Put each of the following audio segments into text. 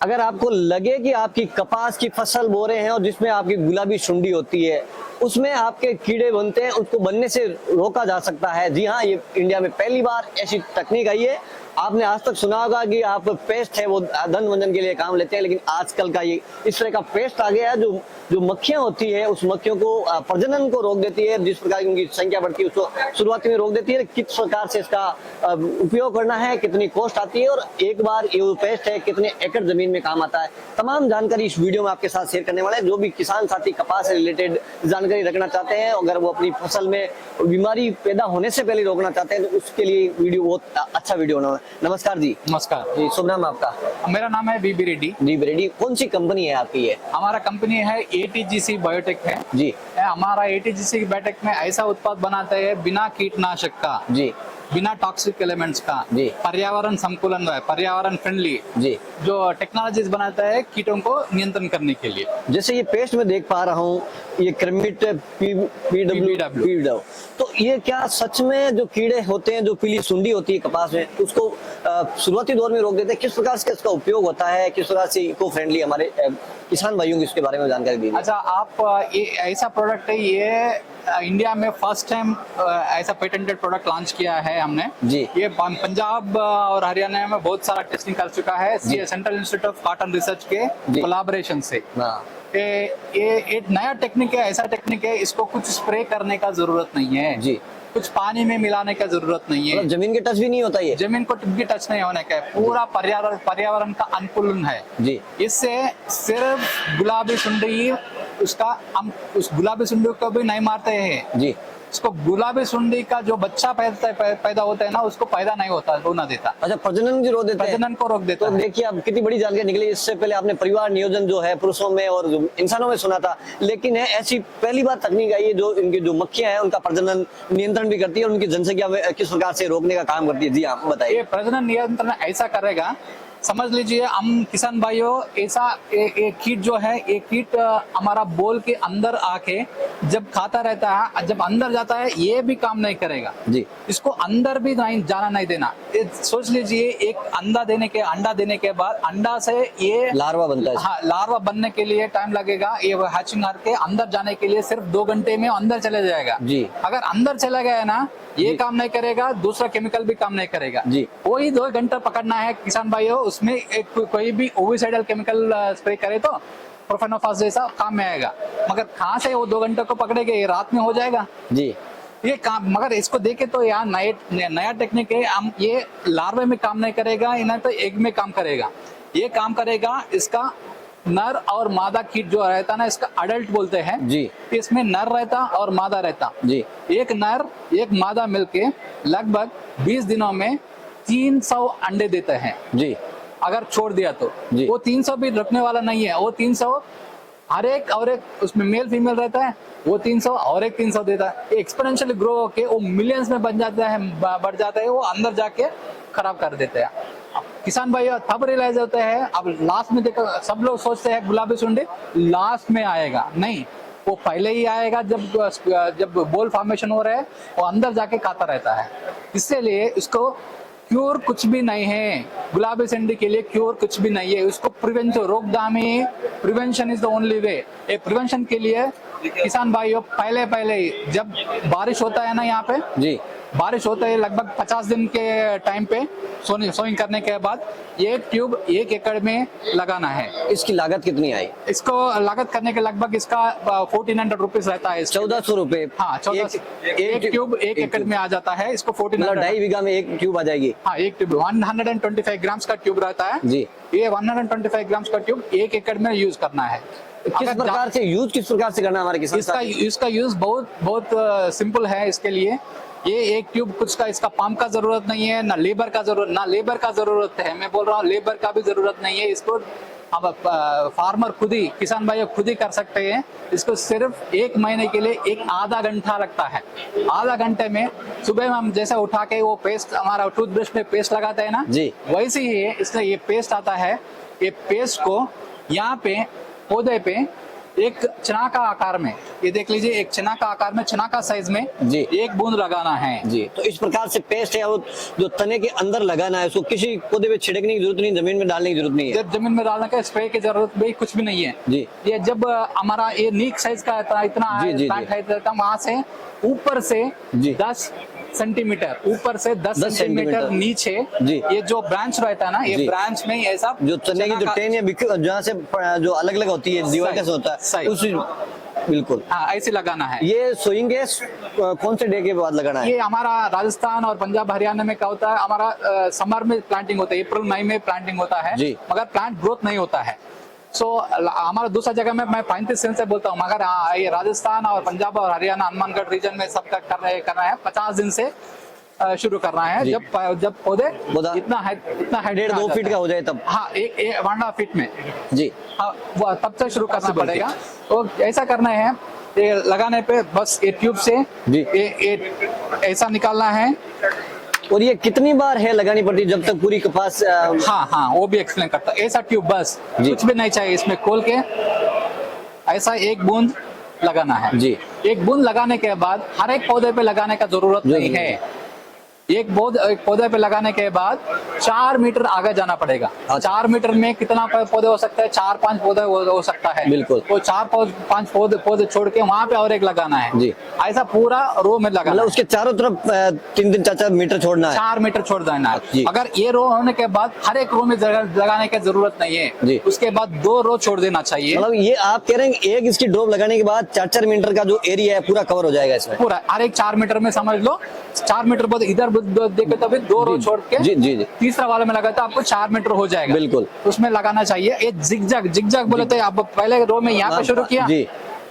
अगर आपको लगे कि आपकी कपास की फसल बो रहे हैं और जिसमें आपकी गुलाबी सुंडी होती है, उसमें आपके कीड़े बनते हैं, उसको बनने से रोका जा सकता है। जी हाँ, ये इंडिया में पहली बार ऐसी तकनीक आई है। आपने आज तक सुना होगा कि आप पेस्ट है वो धन वंजन के लिए काम लेते हैं, लेकिन आजकल का ये इस तरह का पेस्ट आ गया है जो जो मक्खियां होती है उस मक्खियों को प्रजनन को रोक देती है। जिस प्रकार की उनकी संख्या बढ़ती है उसको शुरुआती में रोक देती है। किस प्रकार से इसका उपयोग करना है, कितनी कॉस्ट आती है और एक बार ये पेस्ट है कितने एकड़ जमीन में काम आता है, तमाम जानकारी इस वीडियो में आपके साथ शेयर करने वाले हैं। जो भी किसान साथी कपास से रिलेटेड जानकारी रखना चाहते हैं, अगर वो अपनी फसल में बीमारी पैदा होने से पहले रोकना चाहते हैं तो उसके लिए वीडियो बहुत अच्छा वीडियो होना है। नमस्कार जी। नमस्कार जी, शुभ नाम आपका? मेरा नाम है बीबी रेड्डी। बीबी रेड्डी, कौन सी कंपनी है आपकी? ये हमारा कंपनी है एटीजीसी बायोटेक है जी। हमारा एटीजीसी बायोटेक में ऐसा उत्पाद बनाते हैं बिना कीटनाशक का जी, बिना टॉक्सिक एलिमेंट्स का जी। पर्यावरण संकुलन है, पर्यावरण फ्रेंडली जी। जो टेक्नोलॉजीज बनाता है कीटों को नियंत्रण करने के लिए। जैसे ये पेस्ट में देख पा रहा हूँ, ये क्रेमिट पीडब्ल्यू, तो ये क्या सच में जो कीड़े होते हैं, जो पीली सुंडी होती है कपास में, उसको शुरुआती दौर में रोक देते हैं? किस प्रकार से इसका उपयोग होता है, किस प्रकार से इको फ्रेंडली हमारे किसान भाइयों को इसके बारे में जानकारी दीजिए। अच्छा, आप ये ऐसा प्रोडक्ट है, ये इंडिया में फर्स्ट टाइम ऐसा पेटेंटेड प्रोडक्ट लॉन्च किया है हमने जी। ये पंजाब और हरियाणा में बहुत सारा टेस्टिंग कर चुका है central institute of cotton research के कोलैबोरेशन से। ये एक नया टेक्निक है, ऐसा टेक्निक है इसको कुछ स्प्रे करने का जरूरत नहीं है जी, कुछ पानी में मिलाने का जरूरत नहीं है, जमीन के टच भी नहीं होता, ये जमीन को भी टच नहीं होने का है, पूरा पर्यावरण का अनुकूलन है जी। इससे सिर्फ गुलाबी सुंडी उस गुलाबी सुंडी को भी नहीं मारते हैं जी। उसको गुलाबी सुंडी का जो बच्चा पैदा होता है ना उसको पैदा नहीं होता, होना देता। अच्छा, प्रजनन भी रोक देता है? प्रजनन को रोक देता तो है। देखिए अब कितनी बड़ी जानकारी निकली। इससे पहले आपने परिवार नियोजन जो है पुरुषों में और इंसानों में सुना था, लेकिन है ऐसी पहली बार तकनीक आई है जो इनकी जो मक्खियां हैं उनका प्रजनन नियंत्रण भी करती है और उनकी जनसंख्या में किस प्रकार से रोकने का काम करती है। जी आप बताइए। ये प्रजनन नियंत्रण ऐसा करेगा, समझ लीजिए हम किसान भाइयों, ऐसा एक कीट जो है, एक कीट हमारा बोल के अंदर आके जब खाता रहता है, जब अंदर जाता है ये भी काम नहीं करेगा जी। इसको अंदर भी नहीं जाना नहीं देना। सोच लीजिए एक अंडा देने के बाद अंडा से ये लार्वा बनता है। हाँ, लार्वा बनने के लिए टाइम लगेगा। ये हैचिंग करके अंदर जाने के लिए सिर्फ 2 घंटे में अंदर चले जाएगा जी। अगर अंदर चला गया ना ये काम नहीं करेगा, दूसरा केमिकल भी काम नहीं करेगा जी। वही 2 घंटा पकड़ना है किसान भाइयों। उसमें एक कोई भी ओविसाइडल केमिकल स्प्रे करे तो प्रोफेनोफास जैसा काम में आएगा, मगर कहाँ से वो 2 घंटे को पकड़ेगा, ये रात में हो जाएगा जी। ये काम। मगर इसको देखे तो यार नया टेक्निक है, हम ये लार्वे में काम नहीं करेगा, इन्हें तो एग में काम करेगा। ये काम करेगा इसका नर और मादा कीट जो रहता ना, इसका अडल्ट बोलते हैं जी। इसमें नर रहता और मादा रहता जी। एक नर एक मादा मिलके लगभग 20 दिनों में 300 अंडे देते हैं जी। अगर छोड़ दिया तो वो 300 भी रखने वाला नहीं है, वो 300 हर एक और एक उसमें मेल फीमेल रहता है, वो 300 और एक 300 देता है। एक्सपोनेंशियली ग्रो होके वो मिलियंस में बन जाता है, बढ़ जाता है, वो अंदर जाके खराब कर देते हैं। किसान भाई तब रियलाइज होता है, अब लास्ट में देखो सब लोग सोचते हैं गुलाबी सुंडी लास्ट में आएगा, नहीं वो पहले ही आएगा। जब बोल फॉर्मेशन हो रहा है वो अंदर जाके खाता रहता है। इसलिए इसको क्योर कुछ भी नहीं है, गुलाबी सुंडी के लिए क्योर कुछ भी नहीं है। उसको प्रिवेंशन, रोकथामी, prevention is the only way. ये प्रिवेंशन के लिए किसान भाइयों पहले जब बारिश होता है ना, यहाँ पे जी बारिश होता है लगभग 50 दिन के टाइम पे सोइंग करने के बाद ये ट्यूब 1 एकड़ में लगाना है। इसकी लागत कितनी आई? इसको लागत करने के लगभग इसका 1400 रुपीज रहता है। 1400 रुपए? हाँ, 1400। एक ट्यूब 1 एकड़ में आ जाता है, इसको 1400। 2.5 बीघा में 1 ट्यूब आ जाएगी? हाँ, एक ट्यूब 125 ग्राम्स का ट्यूब रहता है जी। ये 125 ग्राम्स का ट्यूब 1 एकड़ में यूज करना है। किस प्रकार से करना हमारे किसान? इसका यूज बहुत सिंपल है। इसके लिए ये एक ट्यूब कुछ का इसका पंप का जरूरत नहीं है, ना लेबर का जरूरत है। मैं बोल रहा हूँ लेबर का भी जरूरत नहीं है। इसको अब फार्मर खुद ही, किसान भाई खुद ही कर सकते हैं। इसको सिर्फ 1 महीने के लिए एक आधा घंटा लगता है। आधा घंटे में सुबह में हम जैसे उठा के वो पेस्ट, हमारा टूथब्रश में पेस्ट लगाते हैं ना जी, वैसे ही इसलिए ये पेस्ट आता है। ये पेस्ट को यहाँ पे पौधे पे एक चना का आकार में, ये देख लीजिए, एक चना का आकार में, चना का साइज में जी। एक बूंद लगाना है जी। तो इस प्रकार से पेस्ट है वो जो तने के अंदर लगाना है, उसको किसी पौधे पे छिड़कने की जरूरत नहीं, जमीन में डालने की जरूरत नहीं है। जब जमीन में डालने का स्प्रे की जरूरत भी कुछ भी नहीं है जी। ये जब हमारा ये नीक साइज का इतना जी, जी, प्लांट जी। है, वहां से ऊपर से जी। 10 सेंटीमीटर ऊपर से 10 10 सेंटीमीटर सेंटीमीटर नीचे जी। ये जो ब्रांच रहता है ना, ये जी। ब्रांच में ऐसा जो चने की चना जो का- टेन या जहाँ से जो अलग अलग होती है, दीवार सही, कैसे होता है सही। उसी, बिल्कुल। हाँ, ऐसे लगाना है। ये सोइंग गैस कौन से डे के बाद लगाना है? ये हमारा राजस्थान और पंजाब हरियाणा में क्या होता है, हमारा समर में प्लांटिंग होता है, अप्रैल मई में प्लांटिंग होता है, जी। मगर प्लांट ग्रोथ नहीं होता है। सो हमारा दूसरा जगह में मैं 35 दिन से बोलता हूँ, मगर ये राजस्थान और पंजाब और हरियाणा हनुमानगढ़ रीजन में सब करना है 50 दिन से शुरू करना है। जी। जब पौधे पौधा इतना हाइट 1.5-2 फीट का हो जाए तब। हाँ, एक 1.5 फीट में, जी। हाँ, वो तब से शुरू करना पड़ेगा। तो ऐसा करना है, ये लगाने पे बस ये ट्यूब से जी। ये ऐसा निकालना है। और ये कितनी बार है लगानी पड़ती है जब तक पूरी कपास हाँ हाँ, वो भी एक्सप्लेन करता है। ऐसा ट्यूब बस, जी। कुछ भी नहीं चाहिए इसमें, खोल के ऐसा एक बूंद लगाना है। जी। एक बूंद लगाने के बाद हर एक पौधे पे लगाने का जरूरत नहीं है। एक पौधे पे लगाने के बाद 4 मीटर आगे जाना पड़ेगा। अच्छा। 4 मीटर में कितना पौधे हो सकता है? 4-5 पौधे हो सकता है। बिल्कुल। तो 4-5 पौधे छोड़ के वहां पे और एक लगाना है। जी। ऐसा पूरा रो में लगाना मतलब है। उसके चारों तरफ 3-3 4-4 मीटर छोड़ना है। 4 मीटर छोड़ देना जी। है। अगर ये रो होने के बाद हर एक रो में लगाने की जरूरत नहीं जी। है। उसके बाद 2 रो छोड़ देना चाहिए। मतलब ये आप कह रहे हैं एक इसकी ड्रॉप लगाने के बाद 4-4 मीटर का जो एरिया है पूरा कवर हो जाएगा इसमें। पूरा हर एक 4 मीटर में समझ लो, 4 मीटर बाद इधर देखे तभी 2 रो जी, छोड़ के जी, जी, जी। तीसरा वाले में लगाता आपको 4 मीटर हो जाएगा। बिल्कुल। उसमें लगाना चाहिए। ये जिगजैग बोले थे, आप पहले रो में यहाँ पे शुरू किया, जी।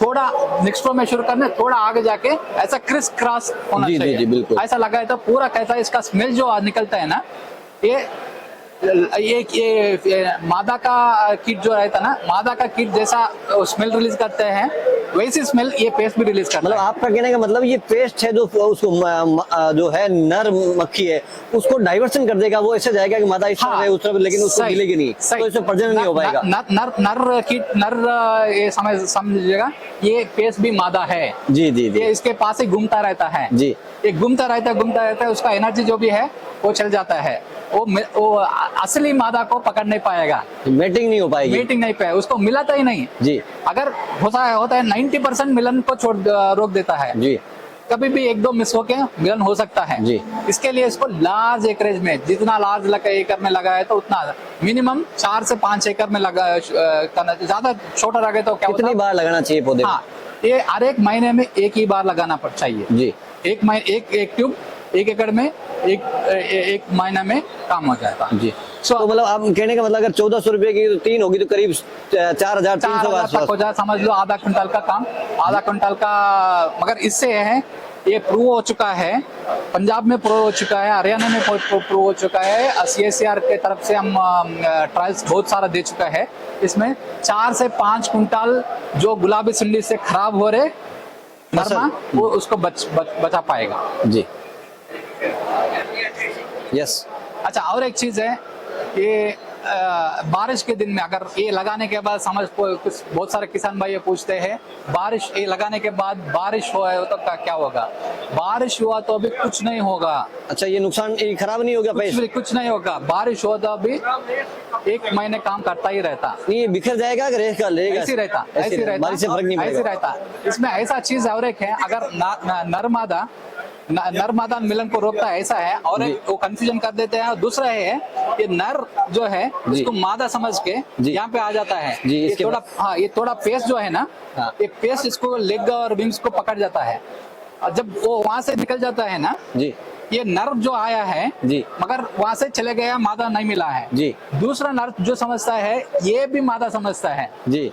थोड़ा नेक्स्ट रो में शुरू करना, थोड़ा आगे जाके ऐसा क्रिस क्रॉस होना जी, जी, चाहिए। जी, बिल्कुल। ऐसा लगाए तो पूरा कैसा इसका स्मेल जो निकलता है ना, ये मादा का किट जो रहता है ना, मादा का किट जैसा स्मेल रिलीज करते हैं, वैसी स्मेल ये पेस्ट भी रिलीज करता मतलब है। आपका कहने का मतलब ये पेस्ट है जो उसको जो है नर मक्खी है उसको डाइवर्सन कर देगा, वो ऐसे जाएगा कि मादा इस तरफ है उस तरफ, लेकिन उसको सही, मिलेगी नहीं, सही। तो इसमें प्रजनन नहीं हो पाएगा। नर ये समझिएगा, ये पेस्ट भी मादा है। जी जी जी ये इसके पास ही घूमता रहता है। जी। ये घूमता रहता है, उसका एनर्जी जो भी है वो चल जाता है। वो असली मादा को पकड़ नहीं पाएगा, मेटिंग नहीं हो पाएगी। मीटिंग नहीं पाएगा, उसको मिलाता ही नहीं। जी। अगर होता है 90% मिलन को रोक देता है। जी। कभी भी 1-2 मिस होके मिलन हो सकता है। जी। इसके लिए इसको लार्ज एकरेज में, जितना लार्ज एकड़ में लगाए तो उतना मिनिमम 4 से 5 एकड़ में लगा करना। ज्यादा छोटा लगे तो क्या कितनी होता बार लगाना चाहिए पौधे में? हाँ, ये हर एक महीने में एक ही बार लगाना चाहिए। जी। एक ट्यूब 1 एकड़ में एक महीना में काम हो जाएगा। जी। तो मतलब आप कहने का मतलब अगर 1400 रुपए की तो 3 होगी तो करीब 4300 4,000 तक हो जाए, समझ लो आधा क्विंटल का काम, आधा क्विंटल का। मगर इससे है, ये प्रूव हो चुका है, पंजाब में प्रूव हो चुका है, हरियाणा में प्रूव हो चुका है। CSIR के तरफ से हम ट्रायल्स बहुत सारा दे चुका है। इसमें 4 से 5 क्विंटल जो गुलाबी सुंडी से खराब हो रहे नरमा, वो उसको बचा पाएगा। जी। यस। अच्छा, और एक चीज है, ये बारिश के दिन में अगर ये लगाने के बाद कुछ बहुत सारे किसान भाई ये पूछते हैं, बारिश ये लगाने के बाद बारिश हुआ है तो क्या होगा? बारिश हुआ तो अभी कुछ नहीं होगा। अच्छा, ये नुकसान ये खराब नहीं होगा पैसे? कुछ नहीं होगा। बारिश हुआ तो अभी 1 महीने काम करता ही रहता। नहीं, ये बिखर जाएगा कि रहेगा? ऐसे रहता, बारिश से फर्क नहीं ऐसे पड़ेगा। रहता। इसमें ऐसा चीज और एक है, अगर नर मादा मिलन को रोकता है, ऐसा है। और एक वो कंफ्यूजन कर देते हैं। और दूसरा है, ये नर जो है इसको मादा समझ के यहाँ पे आ जाता है। जी, ये थोड़ा पेस्ट जो है ना, ये पेस्ट इसको लेग और विंग्स को पकड़ जाता है। और जब वो वहां से निकल जाता है ना जी, ये नर जो आया है जी, मगर वहां से चले गया, मादा नहीं मिला है जी, दूसरा नर जो समझता है ये भी मादा समझता है, जी,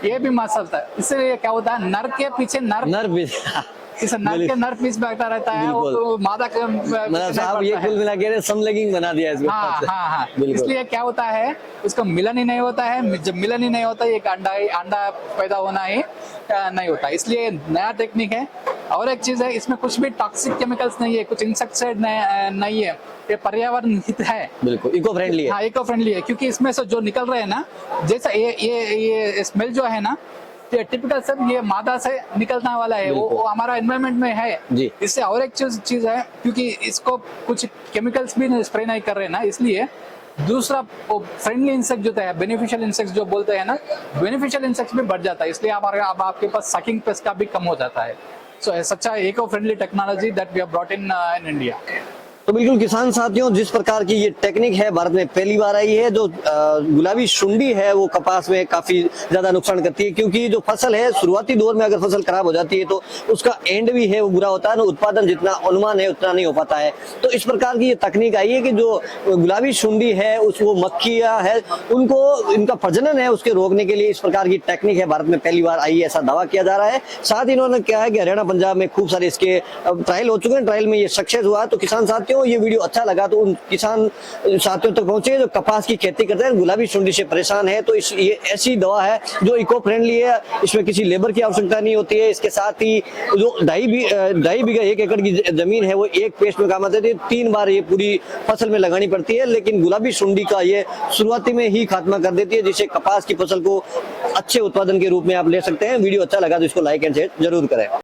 ये भी मादा समझता है। इसलिए क्या होता है, नर के पीछे नर नर भी इस नर के नर पीस बैठा रहता है, बिल्कुल। वो मादा का मतलब साहब ये कुल मिला के समलैंगिक बना दिया इसको। हाँ हाँ हाँ, बिल्कुल। इसलिए क्या होता है, उसका मिलन ही नहीं होता है। जब मिलन ही नहीं होता, एक अंडा पैदा होना ही नहीं होता, इसलिए नया टेक्निक है। और एक चीज है, इसमें कुछ भी टॉक्सिक केमिकल्स नहीं है, कुछ इंसेक्टिसाइड नहीं है, ये पर्यावरण हित है, बिल्कुल इको फ्रेंडली है। हाँ इको फ्रेंडली है। क्योंकि इसमें से जो निकल रहे हैं ना, जैसा ये स्मेल जो है ना, ये टिपिकल सब ये मादा से निकलने वाला है, वो हमारा एनवायरनमेंट में है जी। इससे। और एक चीज है, क्योंकि इसको कुछ केमिकल्स भी स्प्रे नहीं कर रहे ना, इसलिए दूसरा फ्रेंडली इंसेक्ट जो है, बेनिफिशियल इंसेक्ट जो बोलते हैं ना, बेनिफिशियल इंसेक्ट भी बढ़ जाता है, इसलिए अब आपके पास सकिंग पेस्ट का भी कम हो जाता है। So such a eco friendly technology that we have brought in India. तो बिल्कुल किसान साथियों, जिस प्रकार की ये टेक्निक है भारत में पहली बार आई है, जो गुलाबी सुंडी है वो कपास में काफी ज्यादा नुकसान करती है, क्योंकि जो फसल है शुरुआती दौर में अगर फसल खराब हो जाती है तो उसका एंड भी है वो बुरा होता है ना, उत्पादन जितना अनुमान है उतना नहीं हो पाता है। तो इस प्रकार की ये तकनीक आई है कि जो गुलाबी सुंडी है, उस वो मक्खियां है, उनको इनका प्रजनन है उसके रोकने के लिए इस प्रकार की टेक्निक है भारत में पहली बार आई है, ऐसा दावा किया जा रहा है। साथ ही इन्होंने क्या है कि हरियाणा पंजाब में खूब सारे इसके ट्रायल हो चुके हैं, ट्रायल में ये सक्सेस हुआ। तो किसान साथियों, ये वीडियो अच्छा लगा तो उन किसान साथियों तक पहुंचे जो कपास की खेती करते हैं, गुलाबी सुंडी से परेशान है। तो ये ऐसी दवा है जो इको फ्रेंडली है, इसमें किसी लेबर की आवश्यकता नहीं होती है। इसके साथ ही जो 2.5 बीघा 1 एकड़ की जमीन है वो एक पेस्ट में काम आती है, 3 बार ये पूरी फसल में लगानी पड़ती है। लेकिन गुलाबी सुंडी का ये शुरुआती में ही खात्मा कर देती है, जिससे कपास की फसल को अच्छे उत्पादन के रूप में आप ले सकते हैं। वीडियो अच्छा लगा तो इसको लाइक एंड शेयर जरूर करें।